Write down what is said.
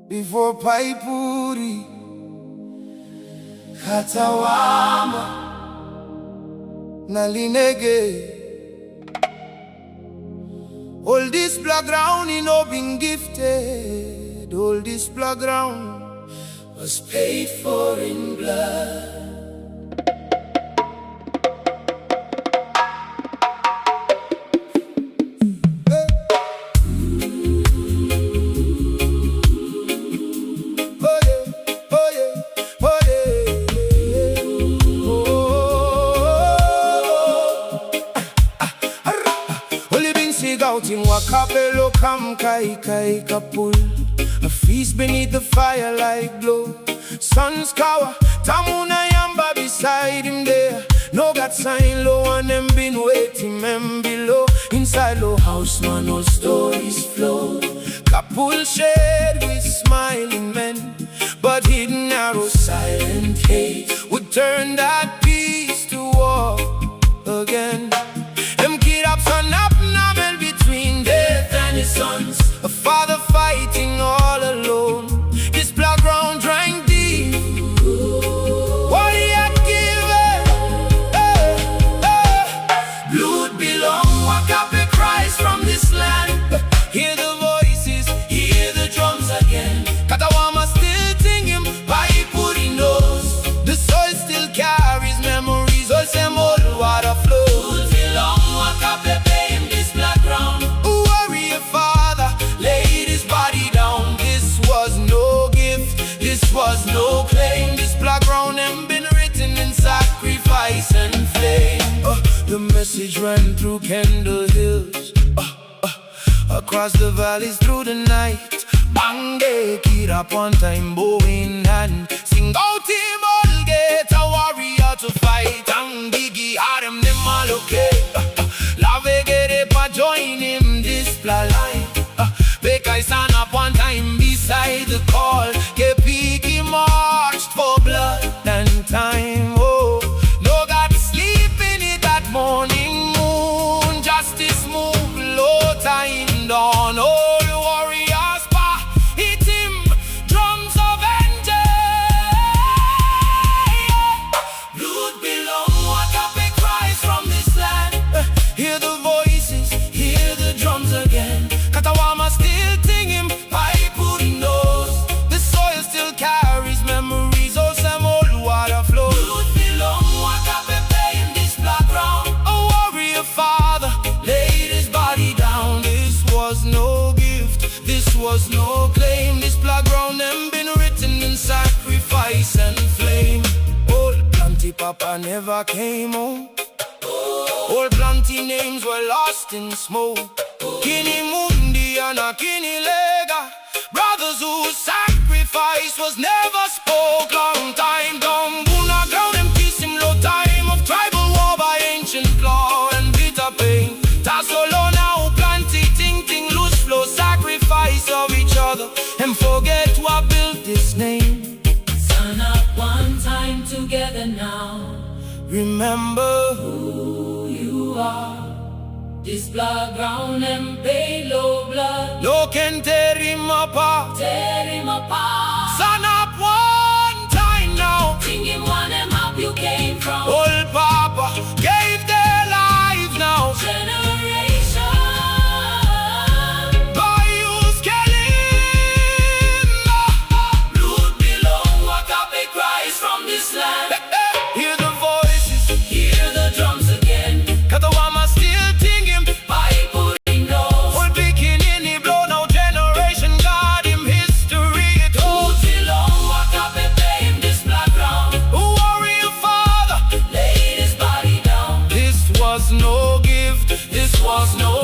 before paipuri katawama nalinege. All this black ground, you know, been gifted. All this black ground was paid for in blood. Out in Wakape lokam kai kai kapul, a feast beneath the fire like glow. Sun's cover, tamuna yamba beside him there. No got sign low and them been waiting men below. Inside low house man, no stories flow. Kapul shared with smiling men, but hidden arrow silent hate would turn that peace to war again. Them kid up sun up between death and his sons, a father fighting all alone. This black ground drank deep what he had given. Blood belong, Wakape cries from this land. Hear the voices, hear the drums again. Katawama still singing, Paipuri knows. The soil still carries memories, all same old water flows. Blood belong, Wakape was no claim. This black ground and been written in sacrifice and flame. The message ran through Kendall Hills, across the valleys through the night. Bange, kid up one time, bow in hand. Sing out him all, get a warrior to fight. And Biggie Adam them all okay. Lave get pa join him this black line. Bake I stand up one time beside the call. Marched for blood and time, oh. No got sleep in it that morning moon. Justice move low, time dawn. All warriors pa hit him, drums of vengeance. Blood belong, Wakape cries from this land. Hear the voices, hear the drums again. Katawama still singing, Paipuri knows. The soil still carries memories, all some old water flows. Blood belong, Wakape in this black ground. A warrior father laid his body down. This was no gift, this was no claim. This black ground and been written in sacrifice and flame. Old Planty Papa never came home. Old Planty names were lost in smoke. Kini Mundi and a Kini Lega, brothers whose sacrifice was never spoke. Long time gone, Buna ground and peace in low time of tribal war by ancient law and bitter pain. Tasolo now Planty, ting loose flow, sacrifice of each other and forget what built this name. Sun up one time together now. Remember who you are. This blood ground and pay low blood. No can tear him apart. Tear him apart. Sun up one time now. Sing him one and up you came from. Old Papa gave their lives now. Generation by you's killing. Blood belong, Wakape cries from this land. Hear the voices, hear the drums again. Katawama still singing, Paipuri knows. Old Pidgin in the blow, now generation got him history it holds. Blood belong, Wakape in this black ground. A warrior father laid his body down. This was no gift, this was no